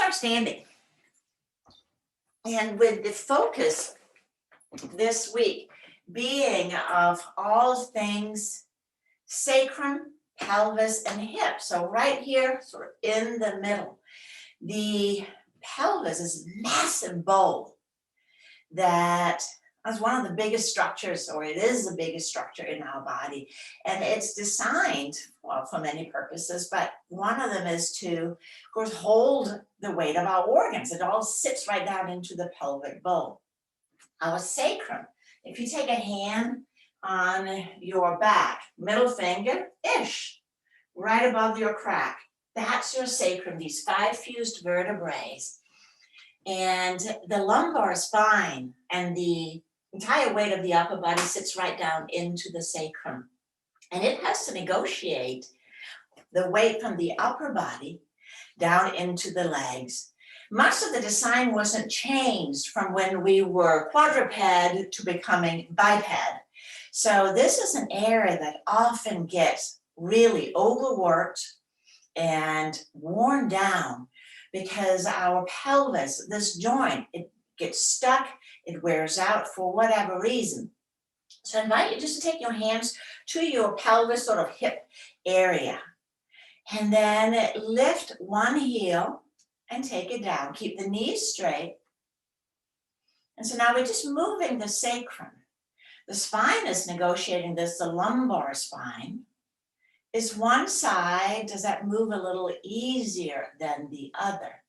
start standing. And with the focus this week being of all things sacrum, pelvis, and hip. So right here, sort of in the middle, the pelvis is a massive bowl that is one of the biggest structures, or it is the biggest structure in our body. And it's designed, well, for many purposes, but one of them is to, of course, hold the weight of our organs. It all sits right down into the pelvic bowl. Our sacrum, if you take a hand on your back, middle finger-ish, right above your crack, that's your sacrum, these 5 fused vertebrae. And the lumbar spine and the entire weight of the upper body sits right down into the sacrum. And it has to negotiate the weight from the upper body down into the legs. Much of the design wasn't changed from when we were quadruped to becoming biped. So this is an area that often gets really overworked and worn down because our pelvis, this joint, it gets stuck, it wears out for whatever reason. So I invite you just to take your hands to your pelvis, sort of hip area, and then lift one heel and take it down. Keep the knees straight. And so now we're just moving the sacrum. The spine is negotiating this, the lumbar spine. Is one side, does that move a little easier than the other?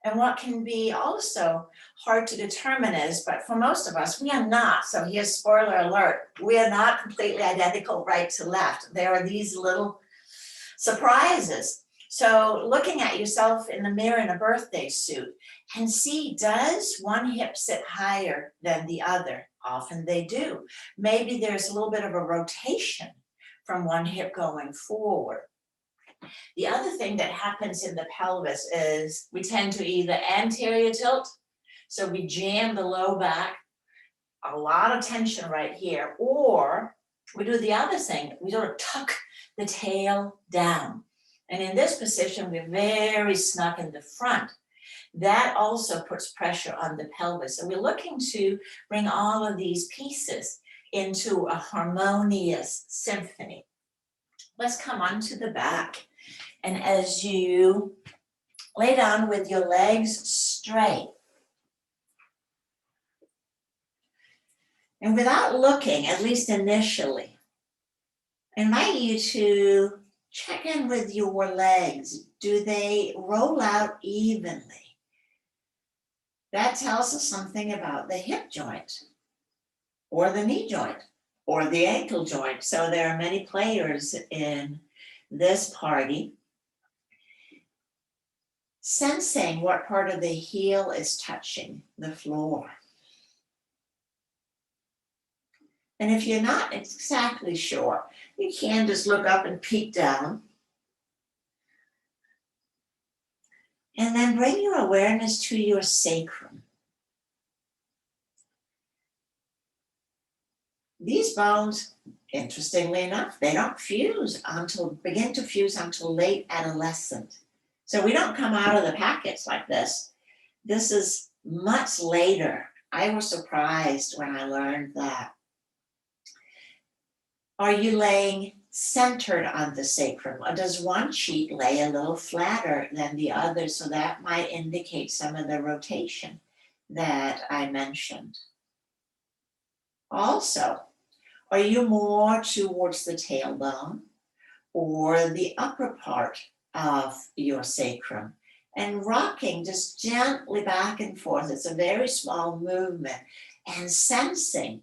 And what can be also hard to determine is, but for most of us, we are not, so here's spoiler alert, we are not completely identical right to left. There are these little surprises. So looking at yourself in the mirror in a birthday suit and see, does one hip sit higher than the other? Often they do. Maybe there's a little bit of a rotation from one hip going forward. The other thing that happens in the pelvis is we tend to either anterior tilt, so we jam the low back, a lot of tension right here, or we do the other thing, we sort of tuck the tail down. And in this position, we're very snug in the front. That also puts pressure on the pelvis. So we're looking to bring all of these pieces into a harmonious symphony. Let's come onto the back. And as you lay down with your legs straight, and without looking, at least initially, I invite you to check in with your legs. Do they roll out evenly? That tells us something about the hip joint, or the knee joint, or the ankle joint. So there are many players in this party. Sensing what part of the heel is touching the floor. And if you're not exactly sure, you can just look up and peek down. And then bring your awareness to your sacrum. These bones, interestingly enough, they don't begin to fuse until late adolescent. So we don't come out of the packets like this. This is much later. I was surprised when I learned that. Are you laying centered on the sacrum, or does one cheek lay a little flatter than the other? So that might indicate some of the rotation that I mentioned. Also, are you more towards the tailbone or the upper part of your sacrum? And rocking just gently back and forth. It's a very small movement. And sensing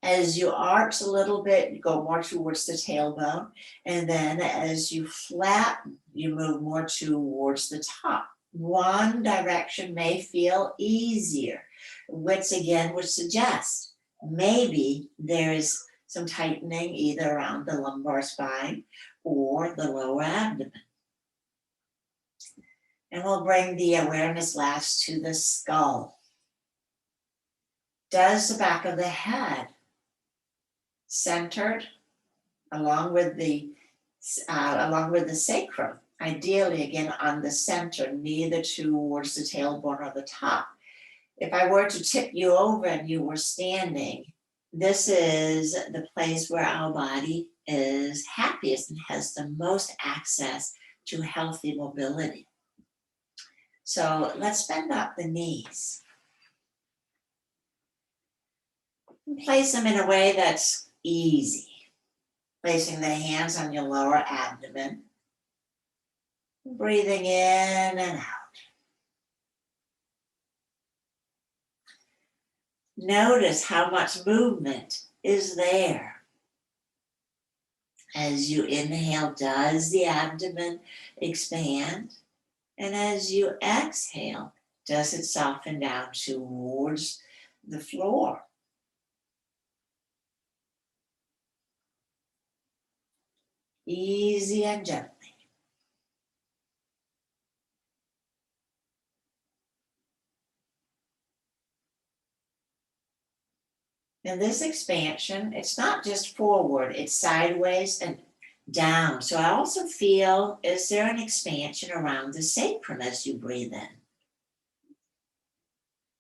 as you arch a little bit, you go more towards the tailbone. And then as you flatten, you move more towards the top. One direction may feel easier, which again would suggest maybe there's some tightening either around the lumbar spine or the lower abdomen. And we'll bring the awareness last to the skull. Does the back of the head centered along with the sacrum? ideally again on the center, neither towards the tailbone or the top. If I were to tip you over and you were standing, this is the place where our body is happiest and has the most access to healthy mobility. So let's bend up the knees. And place them in a way that's easy. Placing the hands on your lower abdomen. Breathing in and out. Notice how much movement is there. As you inhale, does the abdomen expand? And as you exhale, does it soften down towards the floor? Easy and gently. And this expansion, it's not just forward, it's sideways and down. So I also feel, is there an expansion around the sacrum as you breathe in?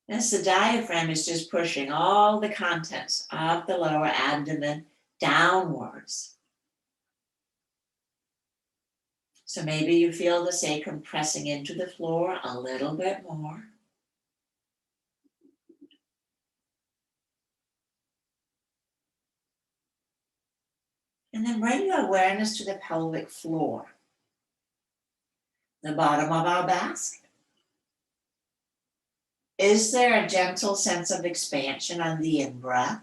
As the diaphragm is just pushing all the contents of the lower abdomen downwards. So maybe you feel the sacrum pressing into the floor a little bit more. And then bring your awareness to the pelvic floor, the bottom of our basket. Is there a gentle sense of expansion on the in-breath?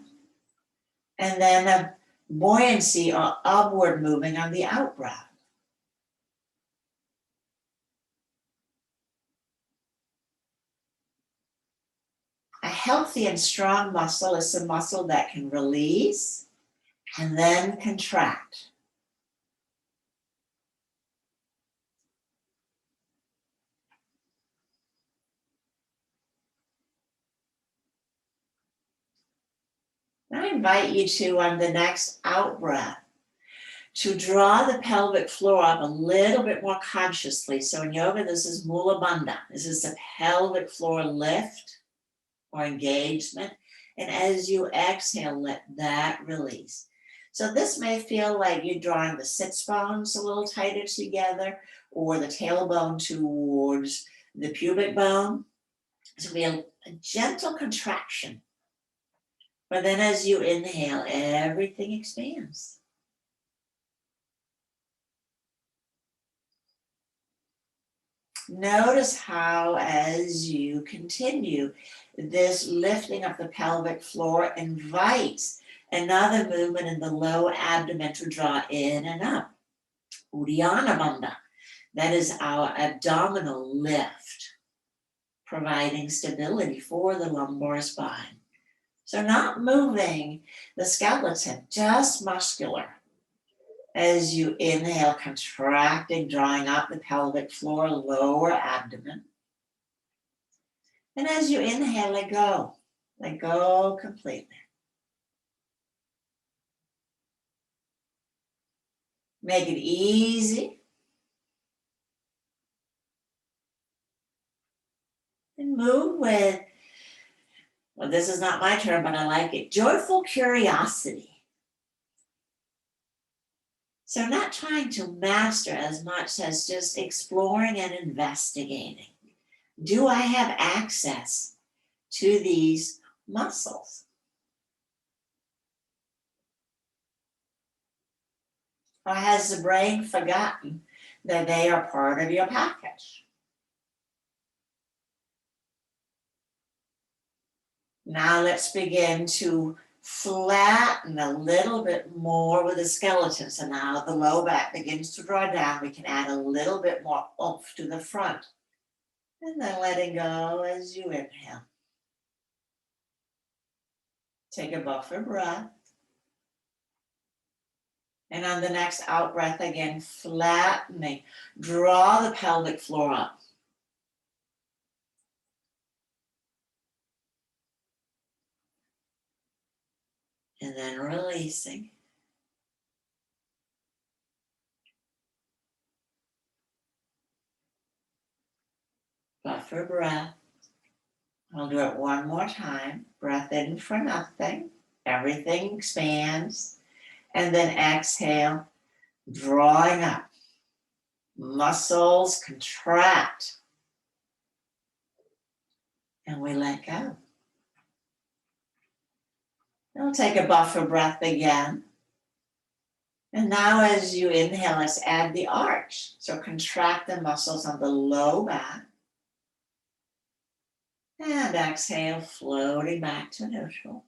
And then a buoyancy or upward moving on the out-breath. A healthy and strong muscle is a muscle that can release and then contract. I invite you to, on the next out breath, to draw the pelvic floor up a little bit more consciously. So in yoga, this is Mula Bandha. This is the pelvic floor lift or engagement. And as you exhale, let that release. So this may feel like you're drawing the sits bones a little tighter together or the tailbone towards the pubic bone. So we have a gentle contraction. But then as you inhale, everything expands. Notice how, as you continue, this lifting of the pelvic floor invites another movement in the low abdomen to draw in and up. Uddiyana Bandha. That is our abdominal lift, providing stability for the lumbar spine. So not moving the skeleton, just muscular. As you inhale, contracting, drawing up the pelvic floor, lower abdomen. And as you inhale, let go completely. Make it easy. And move with, well, this is not my term, but I like it, joyful curiosity. So not trying to master as much as just exploring and investigating. Do I have access to these muscles? Or has the brain forgotten that they are part of your package? Now let's begin to flatten a little bit more with the skeleton. So now the low back begins to draw down. We can add a little bit more oomph to the front. And then letting go as you inhale. Take a buffer breath. And on the next out breath again, flattening. Draw the pelvic floor up. And then releasing. Buffer breath. I'll do it one more time. Breath in for nothing. Everything expands. And then exhale, drawing up. Muscles contract. And we let go. We'll take a buffer breath again. And now as you inhale, let's add the arch. So contract the muscles on the low back. And exhale, floating back to neutral.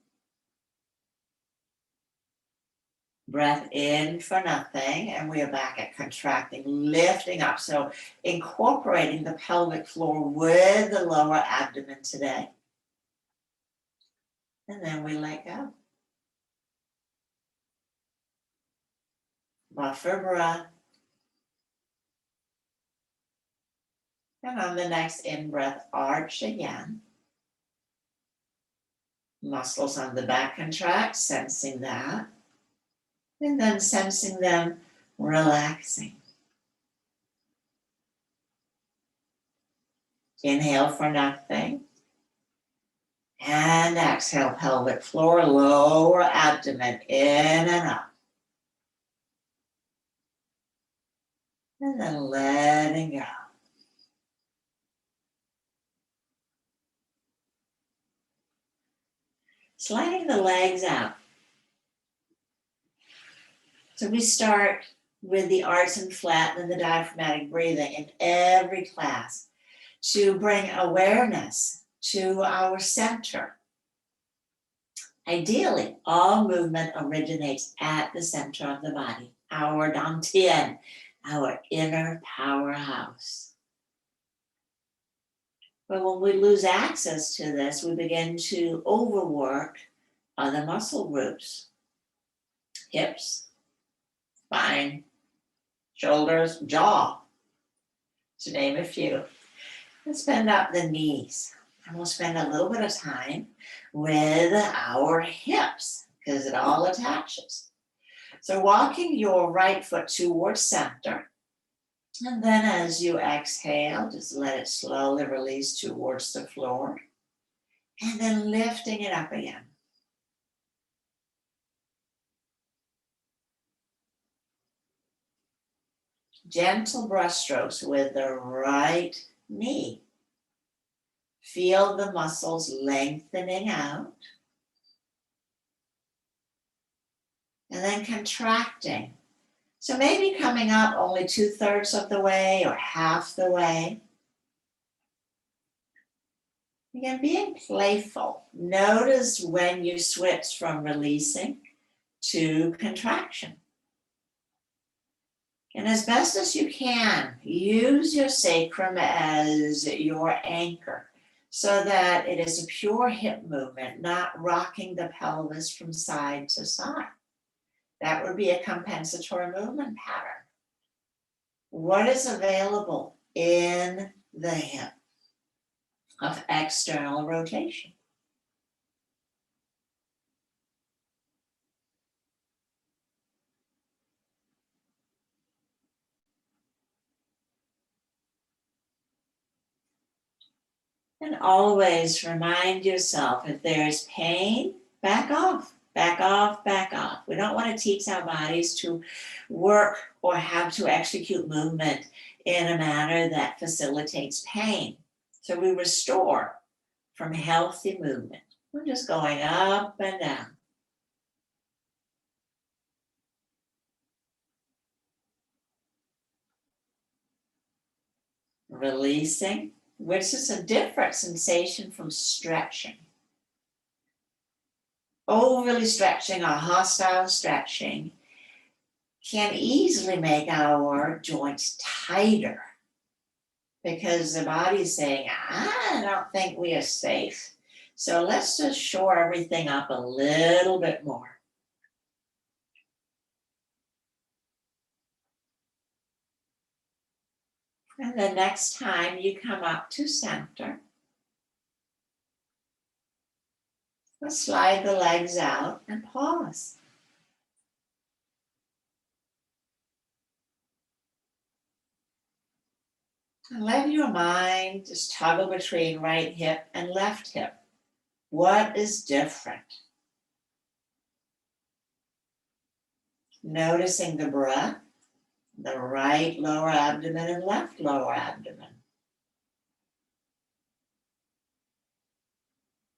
Breath in for nothing, and we are back at contracting, lifting up. So incorporating the pelvic floor with the lower abdomen today. And then we let go. Buffer breath. And on the next in-breath, arch again. Muscles on the back contract, sensing that. And then sensing them relaxing. Inhale for nothing. And exhale, pelvic floor, lower abdomen, in and up. And then letting go. Sliding the legs out. So we start with the arch and flatten and the diaphragmatic breathing in every class to bring awareness to our center. Ideally, all movement originates at the center of the body, our dantian, our inner powerhouse. But when we lose access to this, we begin to overwork other muscle groups, hips, spine, shoulders, jaw, to name a few. Let's bend up the knees. And we'll spend a little bit of time with our hips because it all attaches. So walking your right foot towards center. And then as you exhale, just let it slowly release towards the floor. And then lifting it up again. Gentle brushstrokes with the right knee. Feel the muscles lengthening out. And then contracting. So maybe coming up only 2/3 of the way or half the way. Again, being playful. Notice when you switch from releasing to contraction. And as best as you can, use your sacrum as your anchor so that it is a pure hip movement, not rocking the pelvis from side to side. That would be a compensatory movement pattern. What is available in the hip of external rotation? And always remind yourself, if there's pain, back off, back off, back off. We don't want to teach our bodies to work or have to execute movement in a manner that facilitates pain. So we restore from healthy movement. We're just going up and down. Releasing, which is a different sensation from stretching. Overly stretching or hostile stretching can easily make our joints tighter because the body is saying, I don't think we are safe. So let's just shore everything up a little bit more. And the next time you come up to center, let's slide the legs out and pause. And let your mind just toggle between right hip and left hip. What is different? Noticing the breath, the right lower abdomen and left lower abdomen.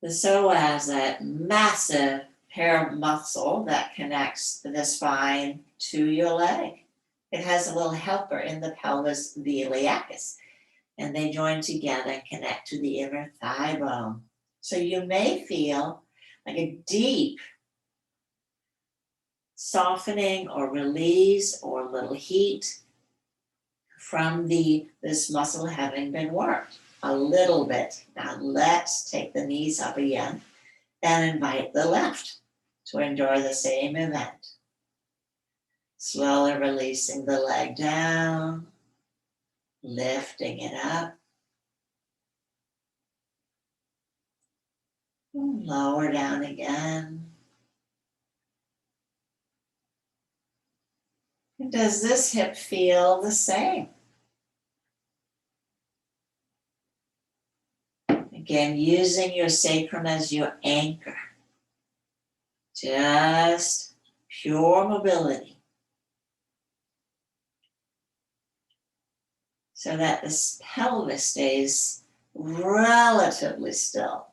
The psoas, that massive pair of muscle that connects the spine to your leg. It has a little helper in the pelvis, the iliacus, and they join together and connect to the inner thigh bone. So you may feel like a deep softening or release or a little heat from this muscle having been worked a little bit. Now let's take the knees up again and invite the left to enjoy the same event. Slowly releasing the leg down, lifting it up, lower down again. And does this hip feel the same? Again, using your sacrum as your anchor. Just pure mobility. So that this pelvis stays relatively still.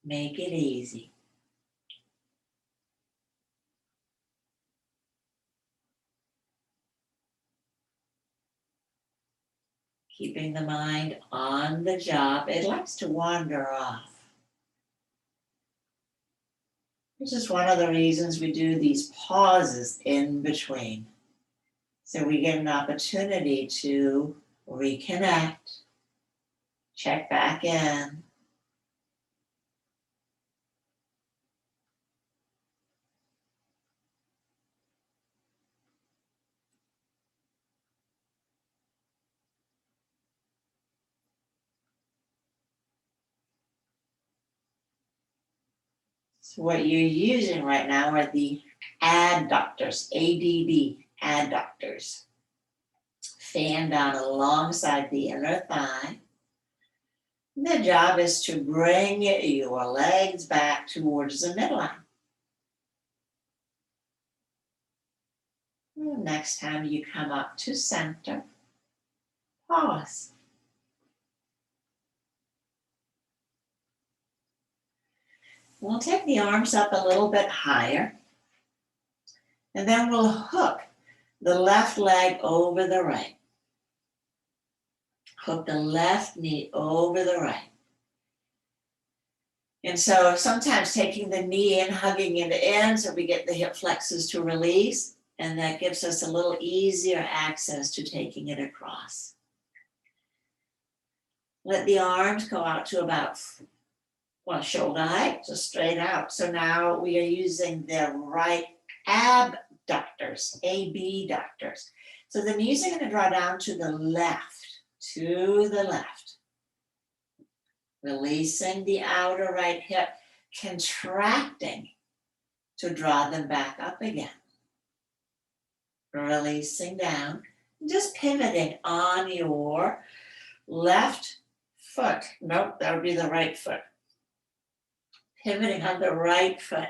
Make it easy. Keeping the mind on the job. It likes to wander off. This is one of the reasons we do these pauses in between. So we get an opportunity to reconnect, check back in. So what you're using right now are the adductors, ADD, adductors. Fan down alongside the inner thigh. The job is to bring your legs back towards the midline. Next time you come up to center, pause. We'll take the arms up a little bit higher, and then we'll hook the left leg over the right. Hook the left knee over the right. And so sometimes taking the knee in, hugging it in, so we get the hip flexors to release, and that gives us a little easier access to taking it across. Let the arms go out to about shoulder height, so straight out. So now we are using the right abductors, abductors. So the knees are going to draw down to the left, Releasing the outer right hip, contracting to draw them back up again. Releasing down, just pivoting on your left foot. Nope, that would be the right foot. Pivoting on the right foot.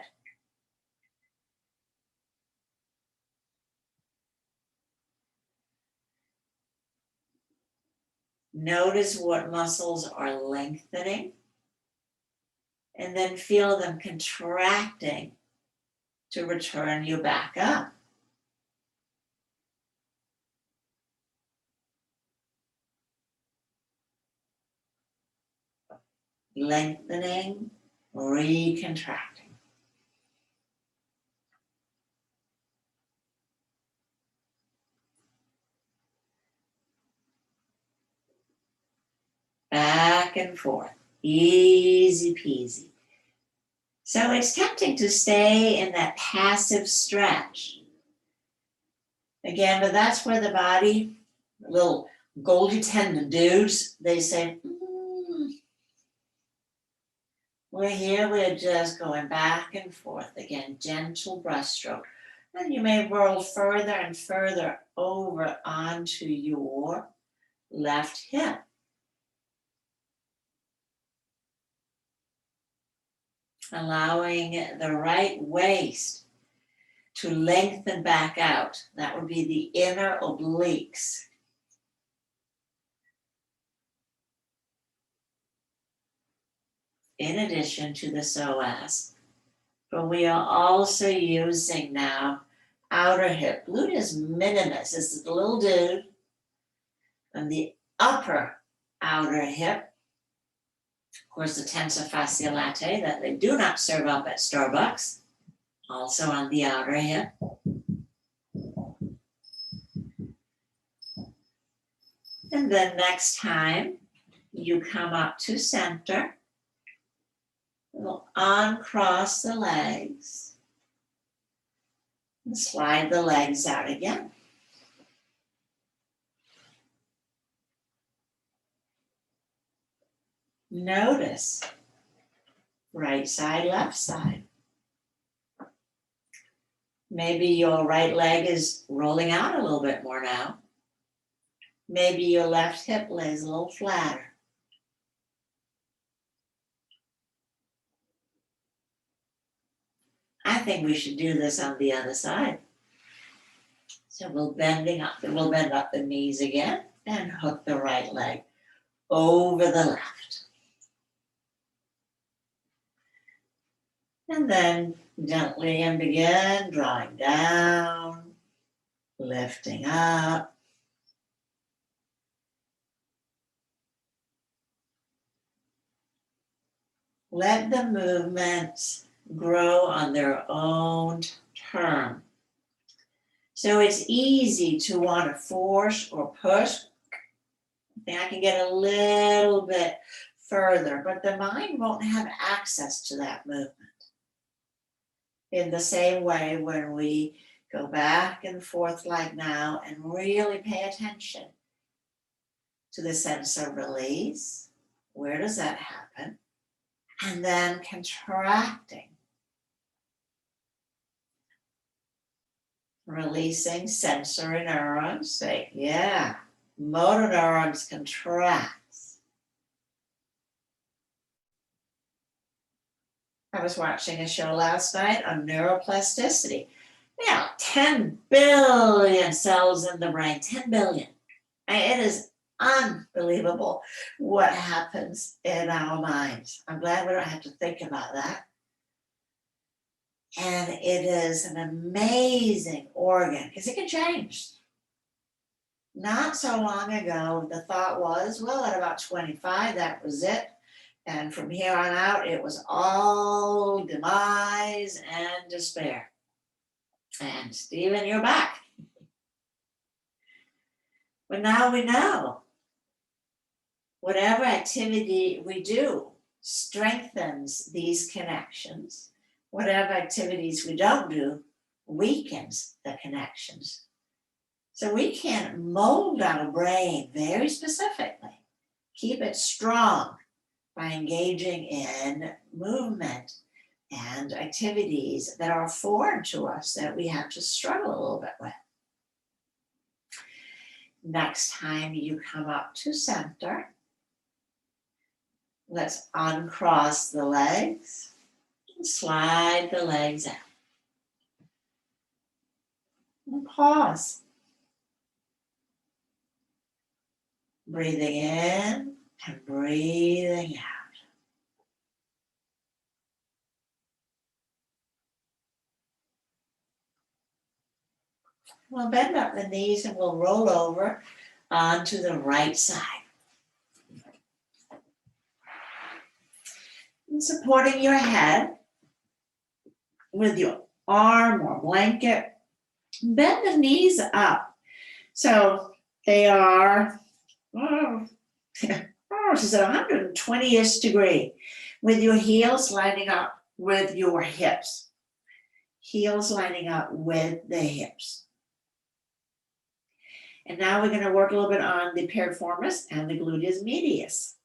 Notice what muscles are lengthening, and then feel them contracting to return you back up. Lengthening, recontracting. Back and forth, easy peasy. So it's tempting to stay in that passive stretch. Again, but that's where the body, little Golgi tendon dudes, they say, we're here, we're just going back and forth. Again, gentle breaststroke. And you may roll further and further over onto your left hip. Allowing the right waist to lengthen back out. That would be the inner obliques. In addition to the psoas. But we are also using now outer hip. Gluteus minimus is the little dude. And the upper outer hip. Of course, the tensor fasciae latae that they do not serve up at Starbucks. Also on the outer hip. And then next time you come up to center, we'll uncross the legs and slide the legs out again. Notice right side, left side. Maybe your right leg is rolling out a little bit more now. Maybe your left hip lays a little flatter. I think we should do this on the other side. So we'll bend up the knees again and hook the right leg over the left. And then gently and begin drawing down, lifting up. Let the movements grow on their own term. So it's easy to want to force or push. I think I can get a little bit further, but the mind won't have access to that movement. In the same way, when we go back and forth like now and really pay attention to the sense of release, where does that happen? And then contracting. Releasing sensory neurons, say, yeah, motor neurons contracts. I was watching a show last night on neuroplasticity. Yeah, 10 billion cells in the brain, 10 billion. It is unbelievable what happens in our minds. I'm glad we don't have to think about that. And it is an amazing organ because it can change. Not so long ago, the thought was, well, at about 25, that was it. And from here on out, it was all demise and despair. And Stephen, you're back. But now we know whatever activity we do strengthens these connections. Whatever activities we don't do weakens the connections. So we can mold our brain very specifically, keep it strong by engaging in movement and activities that are foreign to us that we have to struggle a little bit with. Next time you come up to center, let's uncross the legs. Slide the legs out. And pause. Breathing in and breathing out. We'll bend up the knees and we'll roll over onto the right side. And supporting your head with your arm or blanket, bend the knees up. So they are, she's at 120-ish degree with your heels lining up with your hips. Heels lining up with the hips. And now we're going to work a little bit on the piriformis and the gluteus medius.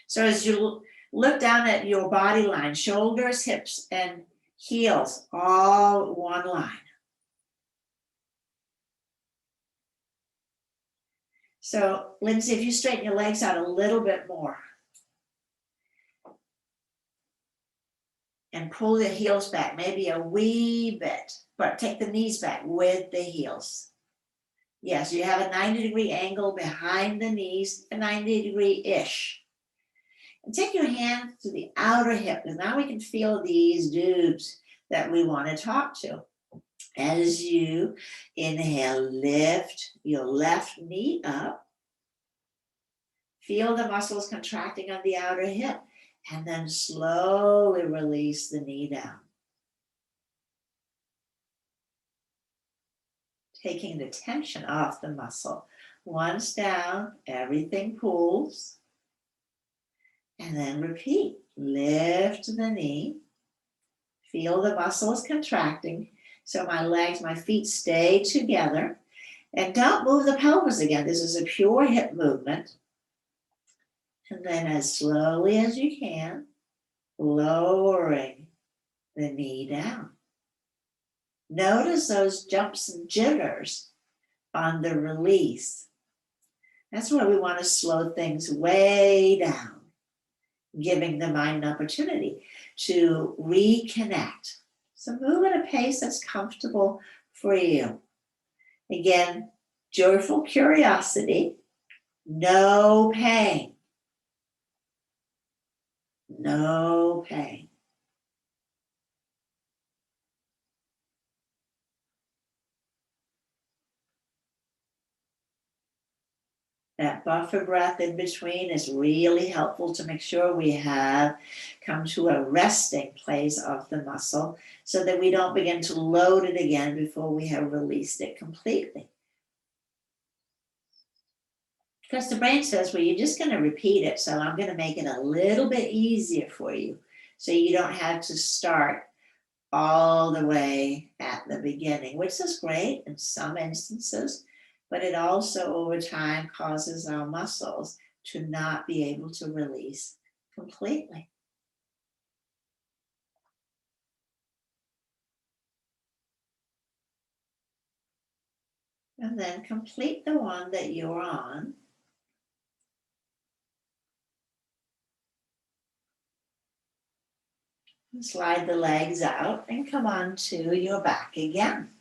So as you look down at your body line, shoulders, hips, and heels, all one line. So Lindsay, if you straighten your legs out a little bit more and pull the heels back, maybe a wee bit, but take the knees back with the heels. Yes, you have a 90-degree angle behind the knees, a 90-degree-ish. And take your hand to the outer hip, because now we can feel these dudes that we want to talk to. As you inhale, lift your left knee up. Feel the muscles contracting on the outer hip, and then slowly release the knee down. Taking the tension off the muscle. Once down, everything pulls. And then repeat. Lift the knee. Feel the muscles contracting. So my legs, my feet stay together. And don't move the pelvis again. This is a pure hip movement. And then as slowly as you can, lowering the knee down. Notice those jumps and jitters on the release. That's where we want to slow things way down, giving the mind an opportunity to reconnect. So move at a pace that's comfortable for you. Again, joyful curiosity, no pain. No pain. That buffer breath in between is really helpful to make sure we have come to a resting place of the muscle so that we don't begin to load it again before we have released it completely. Because the brain says, well, you're just going to repeat it, so I'm going to make it a little bit easier for you so you don't have to start all the way at the beginning, which is great in some instances, but it also over time causes our muscles to not be able to release completely. And then complete the one that you're on. And slide the legs out and come on to your back again.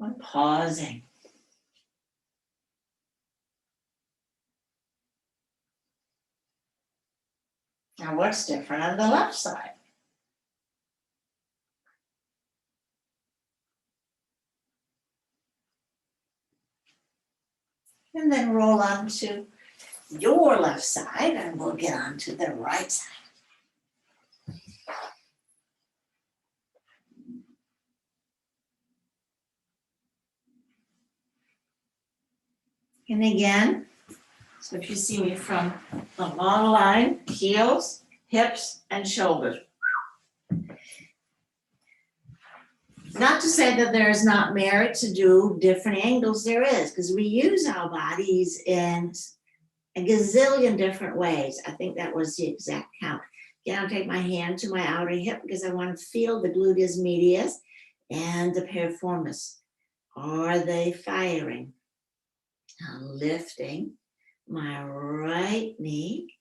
I'm pausing. Now what's different on the left side? And then roll onto your left side and we'll get onto the right side. And again, so if you see me from the long line, heels, hips, and shoulders. Not to say that there is not merit to do different angles, there is, because we use our bodies in a gazillion different ways. I think that was the exact count. Again, I'll take my hand to my outer hip because I want to feel the gluteus medius and the piriformis. Are they firing? I'm lifting my right knee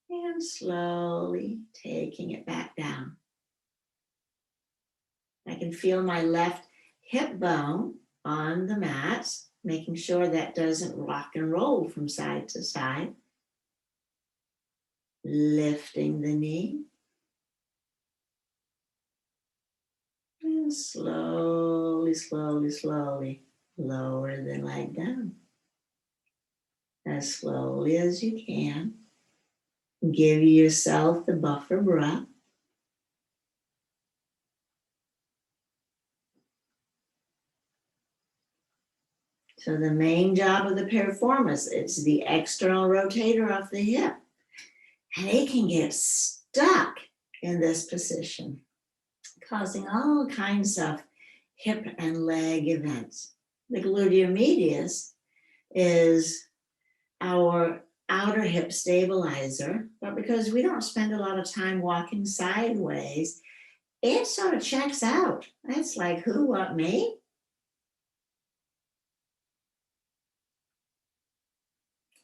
and slowly taking it back down. I can feel my left hip bone on the mat, making sure that doesn't rock and roll from side to side. Lifting the knee. And slowly, slowly, slowly lower the leg down. As slowly as you can. Give yourself the buffer breath. So the main job of the piriformis is the external rotator of the hip. And it can get stuck in this position, causing all kinds of hip and leg events. The gluteus medius is our outer hip stabilizer, but because we don't spend a lot of time walking sideways, it sort of checks out. It's like, who, what, me?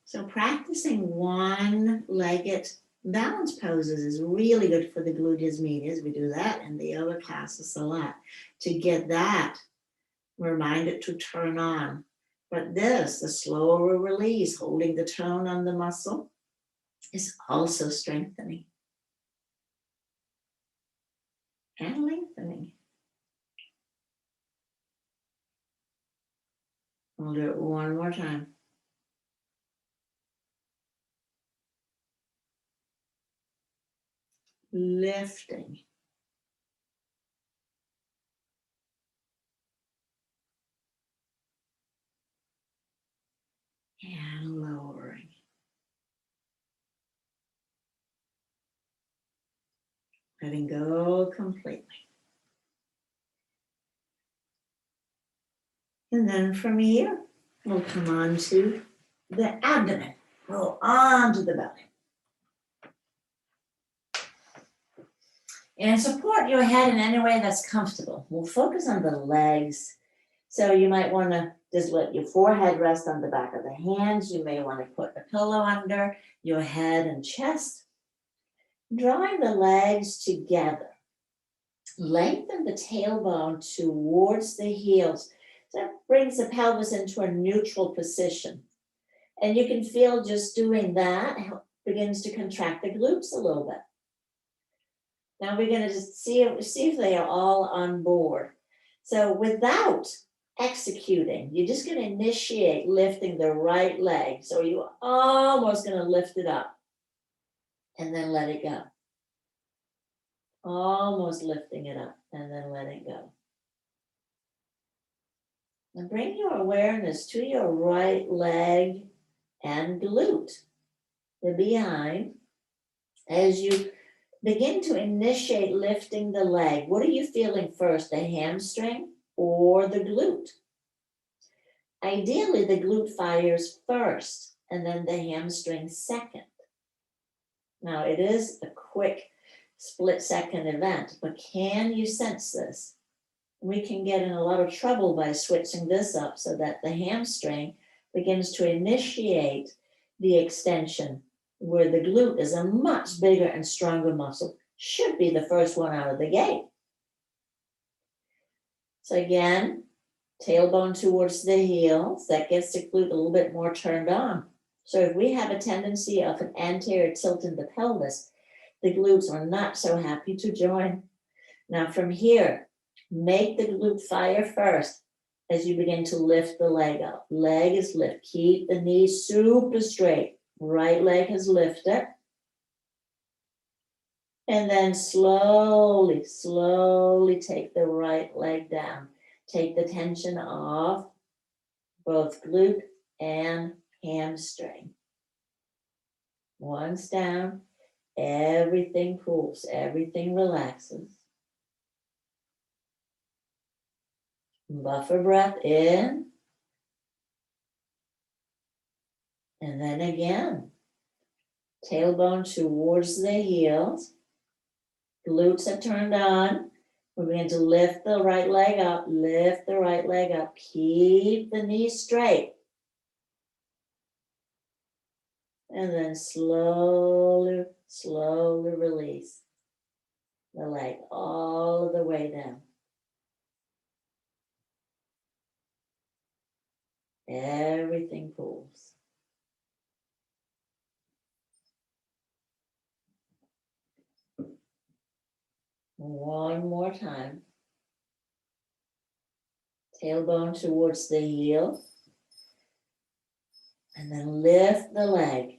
So practicing one-legged balance poses is really good for the gluteus medius. We do that in the yoga classes a lot. To get that, remind it to turn on. But this, the slower release, holding the tone on the muscle, is also strengthening and lengthening. We'll do it one more time. Lifting. And lowering. Letting go completely. And then from here, we'll come on to the abdomen. Roll onto the belly. And support your head in any way that's comfortable. We'll focus on the legs. So you might want to just let your forehead rest on the back of the hands. You may want to put a pillow under your head and chest. Drawing the legs together. Lengthen the tailbone towards the heels. That brings the pelvis into a neutral position. And you can feel just doing that begins to contract the glutes a little bit. Now we're going to just see if they are all on board. So without executing, you're just going to initiate lifting the right leg. So you're almost going to lift it up and then let it go. Almost lifting it up and then let it go. And bring your awareness to your right leg and glute, the behind, as you begin to initiate lifting the leg. What are you feeling first, the hamstring or the glute? Ideally, the glute fires first and then the hamstring second. Now, it is a quick split-second event, but can you sense this? We can get in a lot of trouble by switching this up so that the hamstring begins to initiate the extension, where the glute is a much bigger and stronger muscle, should be the first one out of the gate. So again, tailbone towards the heels, that gets the glute a little bit more turned on. So if we have a tendency of an anterior tilt in the pelvis, the glutes are not so happy to join. Now from here, make the glute fire first as you begin to lift the leg up. Leg is lift. Keep the knees super straight. Right leg is lifted. And then slowly, slowly take the right leg down. Take the tension off both glute and hamstring. Once down, everything pulls, everything relaxes. Buffer breath in. And then again, tailbone towards the heels. Glutes are turned on. We're going to lift the right leg up, lift the right leg up. Keep the knees straight. And then slowly, slowly release the leg all the way down. Everything pulls. One more time. Tailbone towards the heel. And then lift the leg.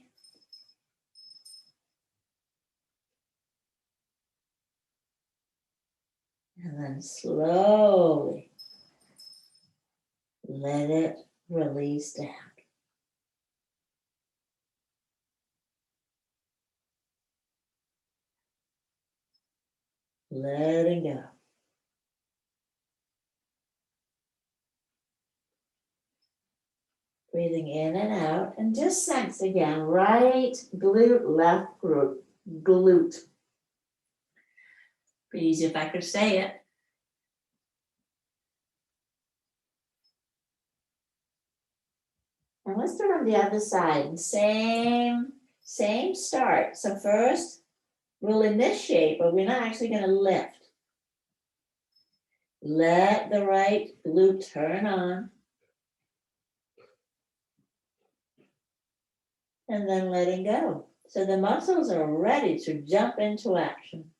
And then slowly let it release down. Letting go. Breathing in and out, and just sense again, right glute, left glute. Pretty easy if I could say it. And let's do it on the other side. Same start. So first, we'll initiate, but we're not actually going to lift. Let the right glute turn on. And then letting go. So the muscles are ready to jump into action.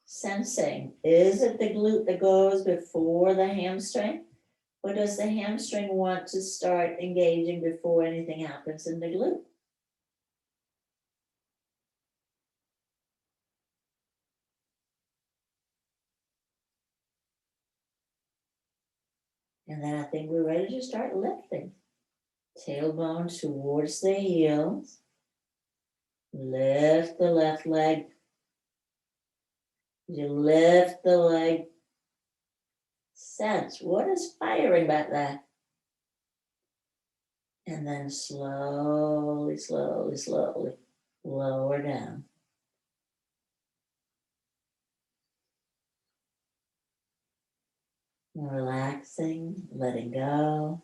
Sensing, is it the glute that goes before the hamstring? Or does the hamstring want to start engaging before anything happens in the glute? And then I think we're ready to start lifting. Tailbone towards the heels. Lift the left leg. You lift the leg. Sense what is firing about that. And then slowly, slowly, slowly lower down. Relaxing, letting go.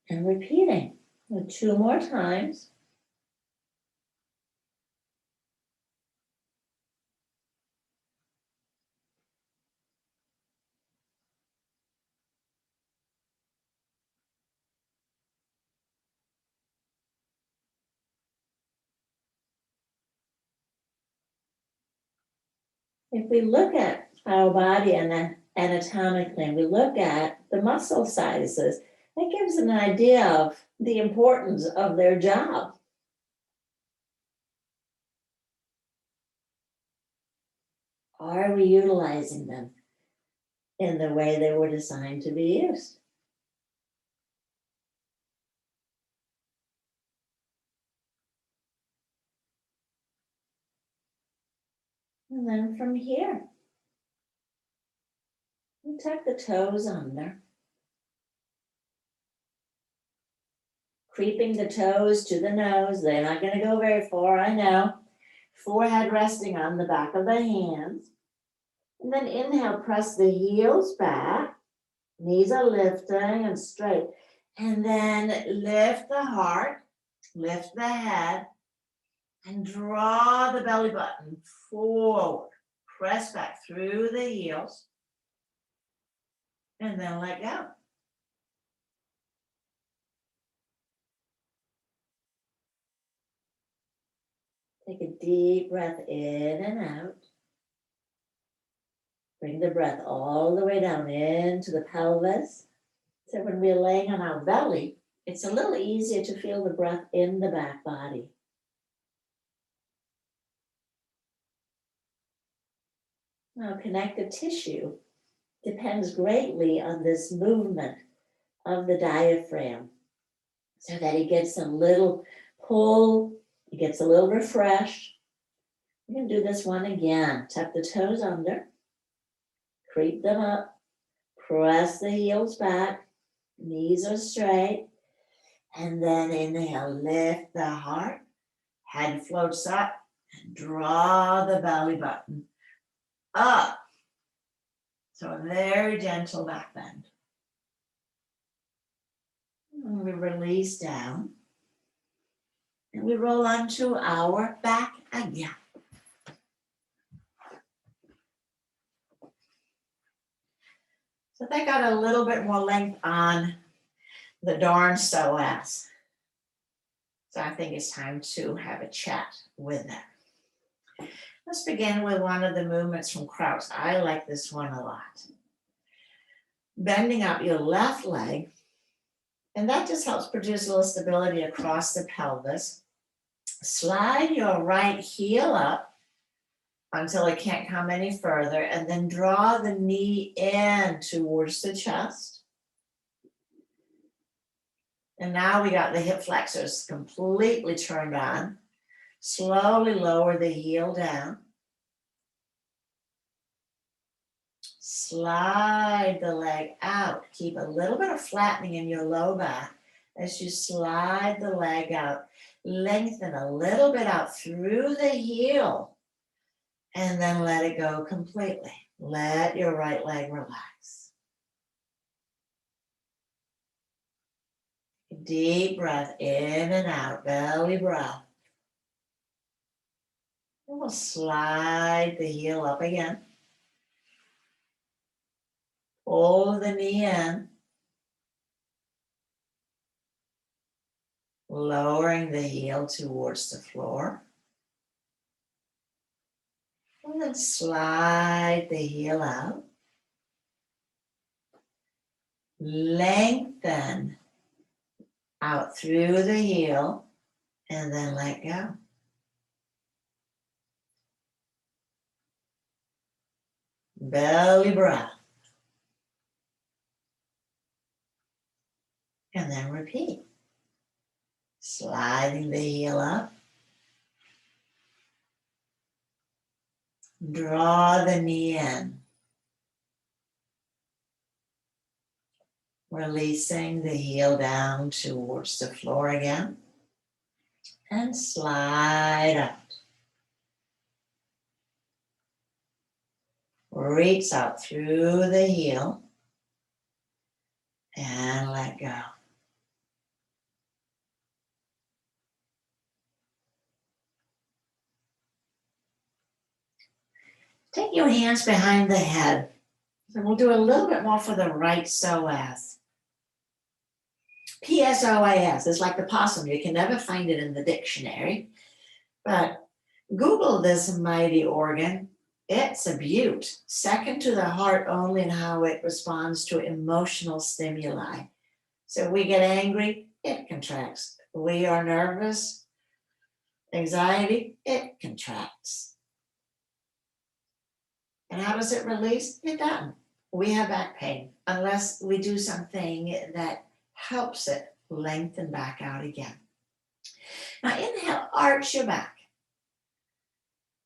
And repeating 2 more times. If we look at our body anatomically, and we look at the muscle sizes, that gives an idea of the importance of their job. Are we utilizing them in the way they were designed to be used? And then from here, we tuck the toes under. Creeping the toes to the nose. They're not going to go very far, I know. Forehead resting on the back of the hands. And then inhale, press the heels back. Knees are lifting and straight. And then lift the heart, lift the head, and draw the belly button forward. Press back through the heels. And then let go. Take a deep breath in and out. Bring the breath all the way down into the pelvis. So when we're laying on our belly, it's a little easier to feel the breath in the back body. Now, connective tissue depends greatly on this movement of the diaphragm so that it gets a little pull, it gets a little refreshed. We can do this one again. Tuck the toes under, creep them up, press the heels back, knees are straight, and then inhale, lift the heart, head floats up, and draw the belly button up. So a very gentle back bend. And we release down. And we roll onto our back again. So that got a little bit more length on the darn psoas. So I think it's time to have a chat with them. Let's begin with one of the movements from Crouch. I like this one a lot. Bending up your left leg, and that just helps produce a little stability across the pelvis. Slide your right heel up until it can't come any further, and then draw the knee in towards the chest. And now we got the hip flexors completely turned on. Slowly lower the heel down. Slide the leg out. Keep a little bit of flattening in your low back as you slide the leg out. Lengthen a little bit out through the heel and then let it go completely. Let your right leg relax. Deep breath in and out, belly breath. And we'll slide the heel up again. Pull the knee in. Lowering the heel towards the floor. And then slide the heel out. Lengthen out through the heel and then let go. Belly breath. And then repeat. Sliding the heel up. Draw the knee in. Releasing the heel down towards the floor again. And slide out. Reach out through the heel. And let go. Take your hands behind the head. And we'll do a little bit more for the right psoas. PSOAS is like the possum. You can never find it in the dictionary. But Google this mighty organ. It's a beaut. Second to the heart only in how it responds to emotional stimuli. So we get angry, it contracts. We are nervous, anxiety, it contracts. And how does it release? It doesn't. We have back pain unless we do something that helps it lengthen back out again. Now inhale, arch your back.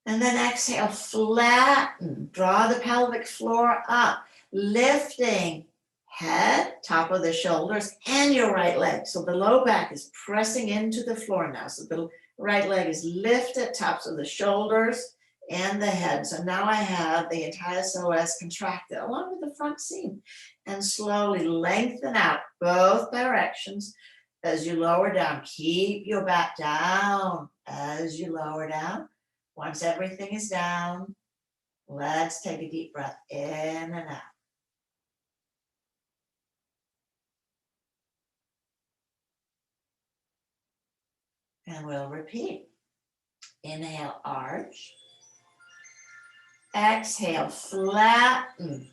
And then exhale, flatten. Draw the pelvic floor up, lifting head, top of the shoulders, and your right leg. So the low back is pressing into the floor now. So the right leg is lifted, tops of the shoulders and the head. So now I have the entire psoas contracted along with the front seam. And slowly lengthen out both directions as you lower down. Keep your back down as you lower down. Once everything is down, let's take a deep breath in and out. And we'll repeat. Inhale, arch. Exhale, flatten.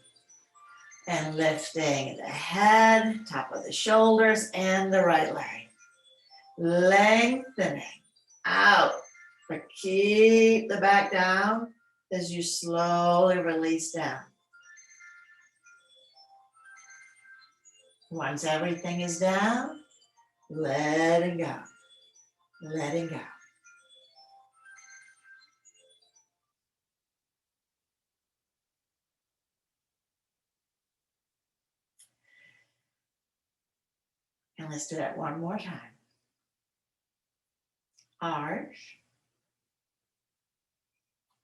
And lifting the head, top of the shoulders, and the right leg. Lengthening out. But keep the back down as you slowly release down. Once everything is down, letting go. Letting go. And let's do that one more time. Arch.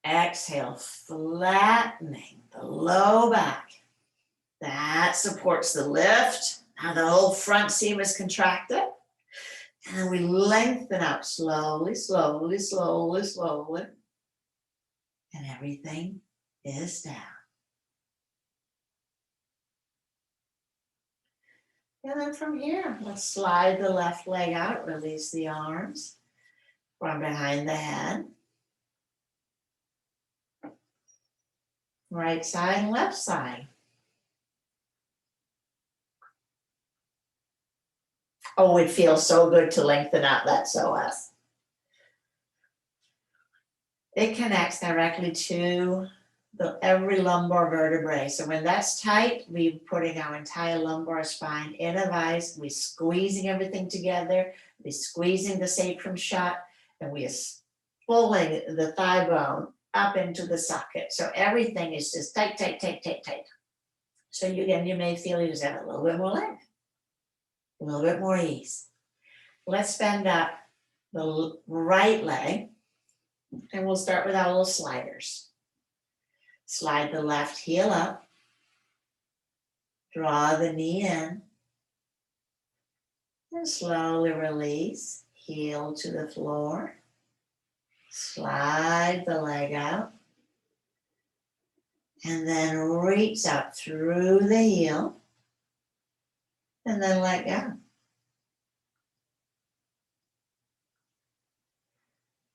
Exhale, flattening the low back. That supports the lift. Now the whole front seam is contracted. And we lengthen out slowly, slowly, slowly, slowly. And everything is down. And then from here, let's slide the left leg out, release the arms from behind the head. Right side and left side. Oh, it feels so good to lengthen out that psoas. It connects directly to every lumbar vertebrae. So when that's tight, we're putting our entire lumbar spine in a vise. We're squeezing everything together. We're squeezing the sacrum shut, and we are pulling the thigh bone up into the socket. So everything is just tight, tight, tight, tight, tight. So you may feel you just have a little bit more length, a little bit more ease. Let's bend up the right leg, and we'll start with our little sliders. Slide the left heel up, draw the knee in, and slowly release, heel to the floor. Slide the leg out, and then reach up through the heel, and then let go.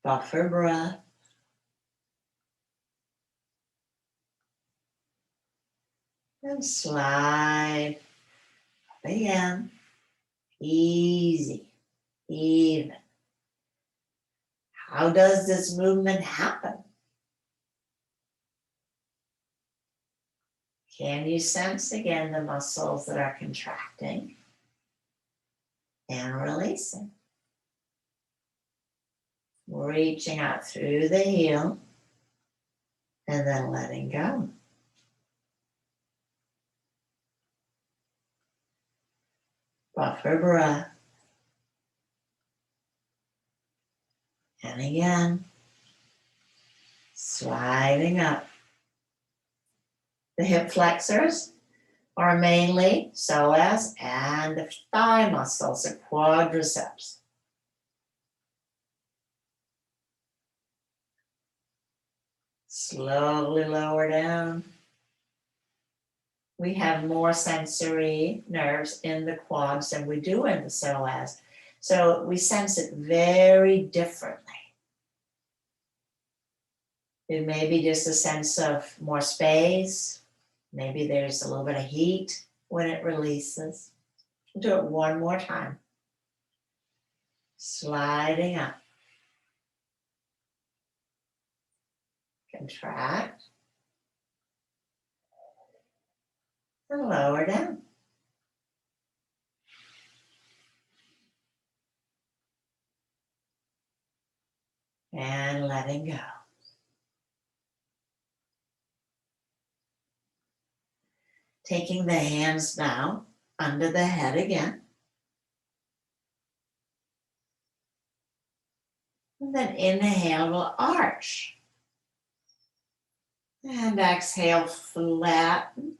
Buffer breath. And slide up again. Easy, even. How does this movement happen? Can you sense again the muscles that are contracting and releasing? Reaching out through the heel and then letting go. Buffer breath. And again, sliding up. The hip flexors are mainly psoas and the thigh muscles, the quadriceps. Slowly lower down. We have more sensory nerves in the quads than we do in the psoas. So we sense it very differently. It may be just a sense of more space. Maybe there's a little bit of heat when it releases. We'll do it one more time. Sliding up. Contract. And lower down. And letting go. Taking the hands now under the head again. And then inhale, we'll arch. And exhale, flatten.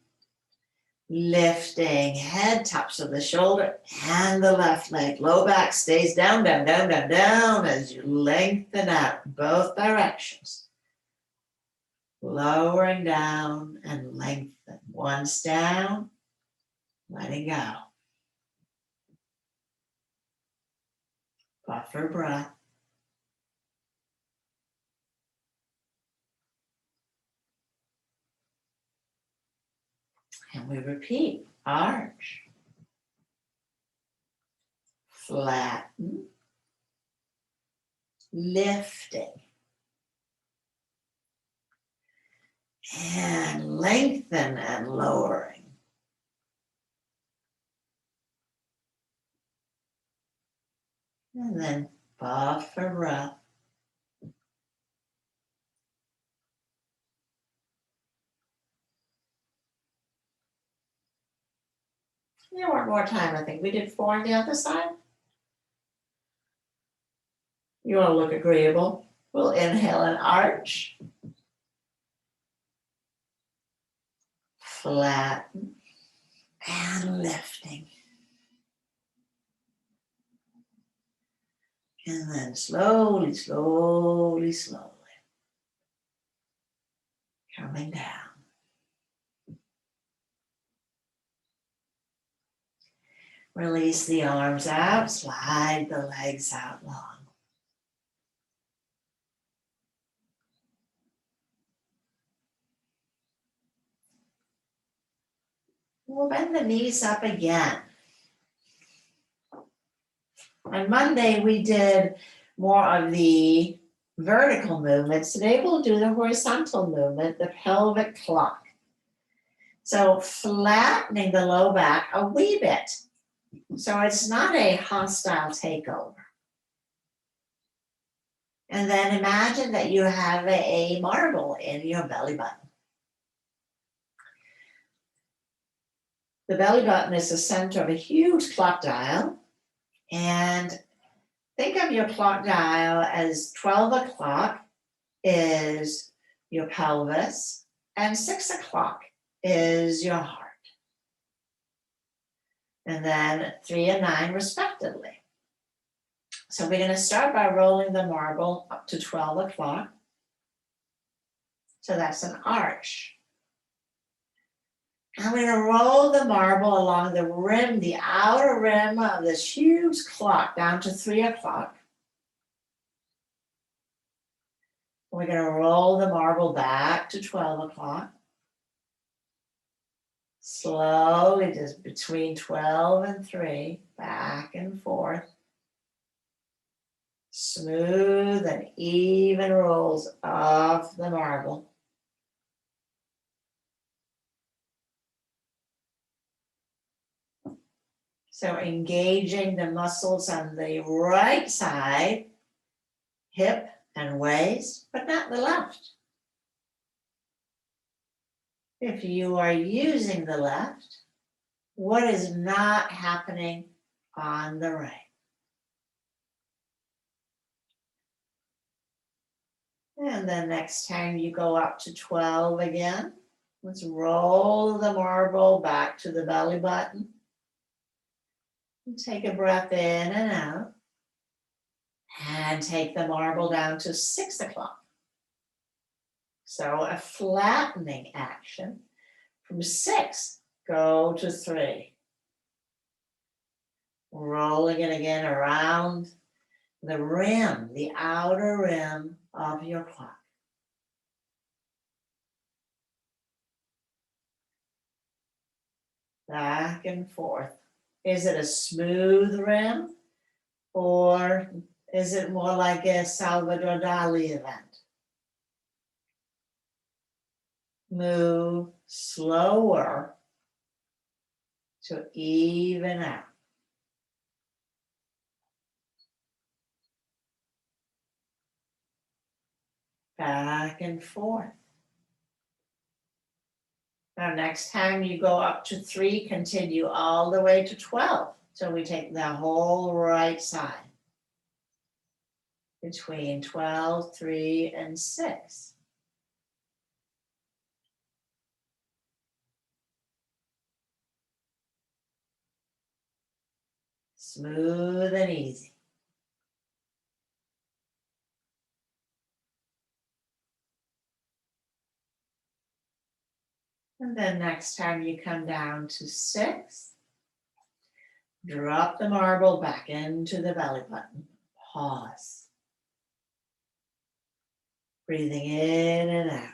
Lifting head, tops of the shoulder, and the left leg. Low back stays down, down, down, down, down as you lengthen out both directions. Lowering down and lengthen. Once down, letting go. Buffer breath. And we repeat, arch, flatten, lifting, and lengthen and lowering. And then buffer breath. Yeah, one more time. I think we did 4 on the other side. You want to look agreeable? We'll inhale and arch. Flatten and lifting. And then slowly, slowly, slowly coming down. Release the arms out, slide the legs out long. We'll bend the knees up again. On Monday, we did more of the vertical movements. Today, we'll do the horizontal movement, the pelvic clock. So flattening the low back a wee bit. So it's not a hostile takeover. And then imagine that you have a marble in your belly button. The belly button is the center of a huge clock dial. And think of your clock dial as 12 o'clock is your pelvis and 6 o'clock is your heart. And then 3 and 9 respectively. So we're going to start by rolling the marble up to 12 o'clock. So that's an arch. And we're going to roll the marble along the rim, the outer rim of this huge clock down to 3 o'clock. We're going to roll the marble back to 12 o'clock. Slowly, just between 12 and 3, back and forth. Smooth and even rolls off the marble. So engaging the muscles on the right side, hip and waist, but not the left. If you are using the left, what is not happening on the right? And then next time you go up to 12 again, let's roll the marble back to the belly button. And take a breath in and out. And take the marble down to 6 o'clock. So a flattening action. From 6, go to 3. Rolling it again around the rim, the outer rim of your clock. Back and forth. Is it a smooth rim or is it more like a Salvador Dali event? Move slower to even out. Back and forth. Now, next time you go up to 3, continue all the way to 12. So we take the whole right side. Between 12, 3, and 6. Smooth and easy. And then next time you come down to 6, drop the marble back into the belly button. Pause. Breathing in and out.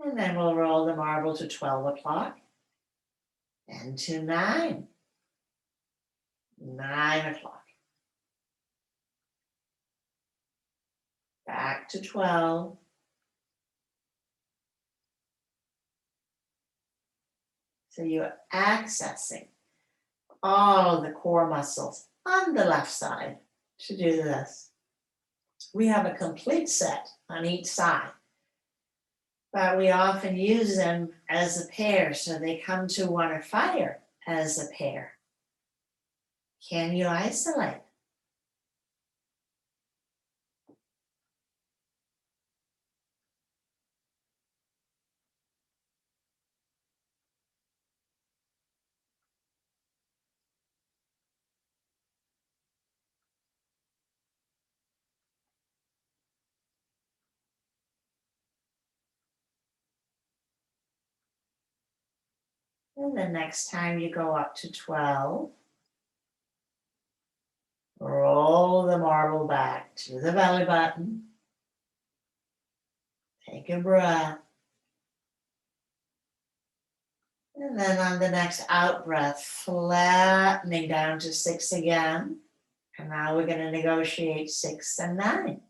And then we'll roll the marble to 12 o'clock and to 9. 9 o'clock. Back to 12. So you're accessing all of the core muscles on the left side to do this. We have a complete set on each side, but we often use them as a pair, so they come to one or fire as a pair. Can you isolate? And the next time you go up to 12, roll the marble back to the belly button. Take a breath. And then on the next out breath, flattening down to 6 again. And now we're going to negotiate 6 and 9.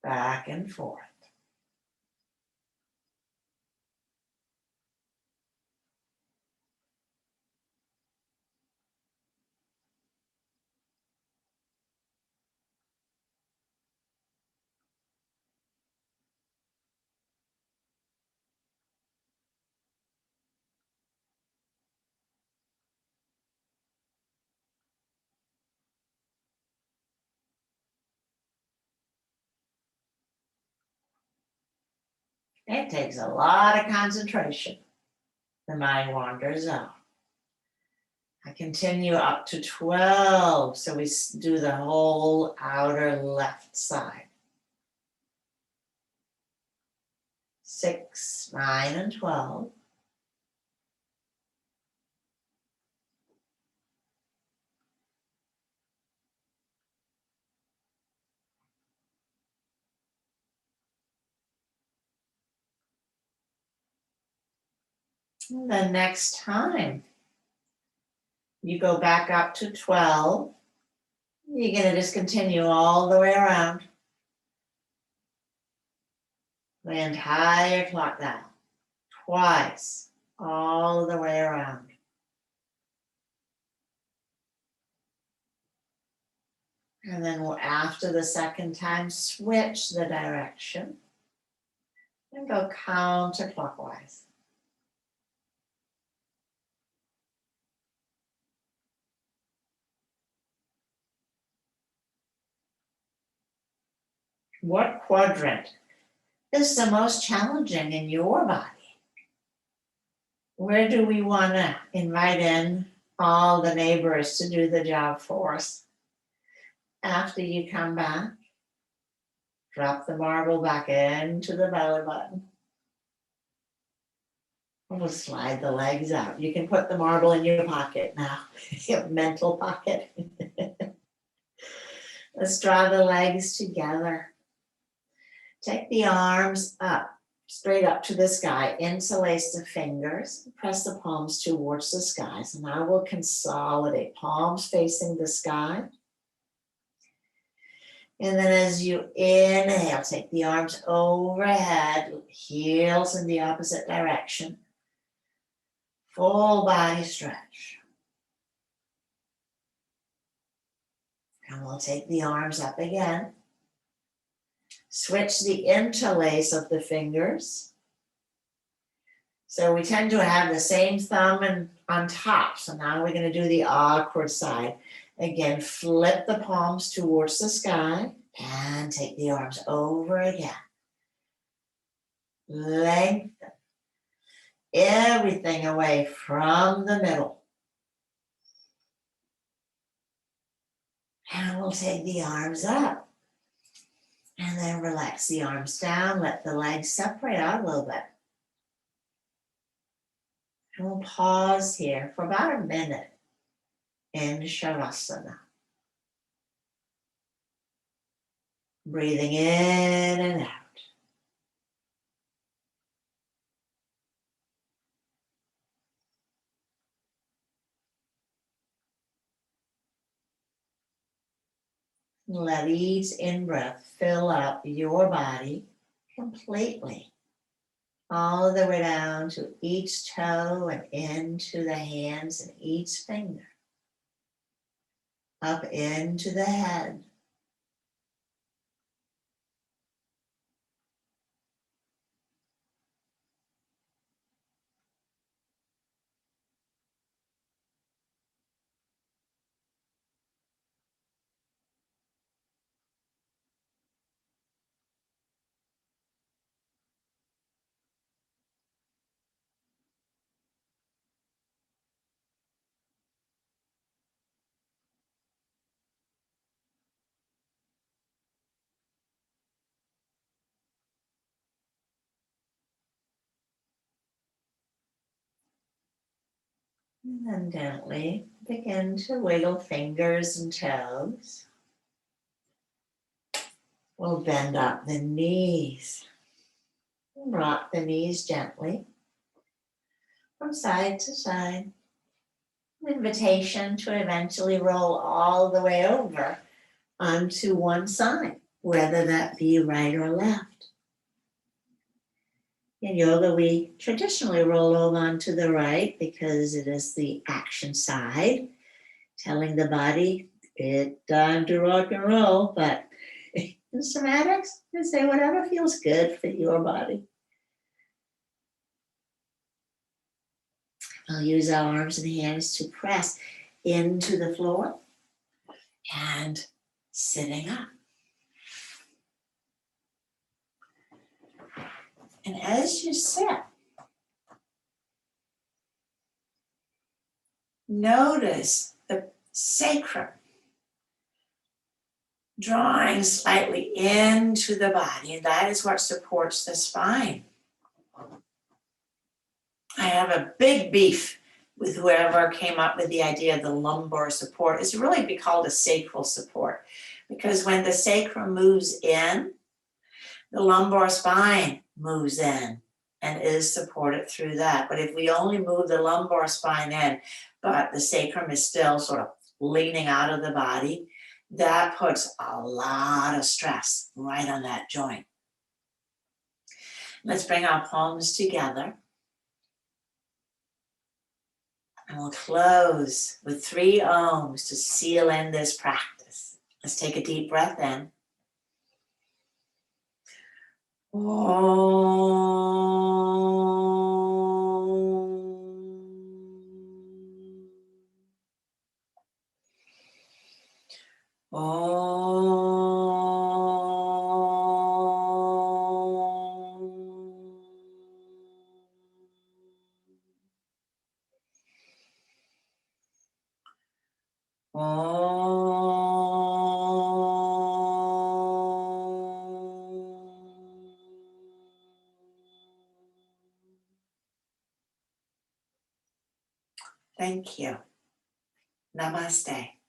back and forth. It takes a lot of concentration. The mind wanders out. I continue up to 12. So we do the whole outer left side. 6, 9, and 12. The next time you go back up to 12, you're going to just continue all the way around the entire clock down, twice, all the way around. And then after the second time, switch the direction and go counterclockwise. What quadrant is the most challenging in your body? Where do we want to invite in all the neighbors to do the job for us? After you come back, drop the marble back into the belly button. We'll slide the legs out. You can put the marble in your pocket now, your mental pocket. Let's draw the legs together. Take the arms up, straight up to the sky. Interlace the fingers. Press the palms towards the sky. So now we'll consolidate. Palms facing the sky. And then as you inhale, take the arms overhead, heels in the opposite direction. Full body stretch. And we'll take the arms up again. Switch the interlace of the fingers. So we tend to have the same thumb on top. So now we're going to do the awkward side. Again, flip the palms towards the sky and take the arms over again. Lengthen everything away from the middle. And we'll take the arms up. And then relax the arms down. Let the legs separate out a little bit. And we'll pause here for about a minute in Shavasana. Breathing in and out. Let each in-breath fill up your body completely, all the way down to each toe and into the hands and each finger, up into the head. And then gently begin to wiggle fingers and toes. We'll bend up the knees. Rock the knees gently from side to side. An invitation to eventually roll all the way over onto one side. whether that be right or left. In yoga, we traditionally roll over onto the right because it is the action side, telling the body it's time to rock and roll. But in somatics, they say whatever feels good for your body. We'll use our arms and hands to press into the floor and sitting up. And as you sit, notice the sacrum drawing slightly into the body, and that is what supports the spine. I have a big beef with whoever came up with the idea of the lumbar support. It's really be called a sacral support, because when the sacrum moves in, the lumbar spine moves in and is supported through that. But if we only move the lumbar spine in, but the sacrum is still sort of leaning out of the body, that puts a lot of stress right on that joint. Let's bring our palms together. And we'll close with 3 ohms to seal in this practice. Let's take a deep breath in. Thank you. Namaste.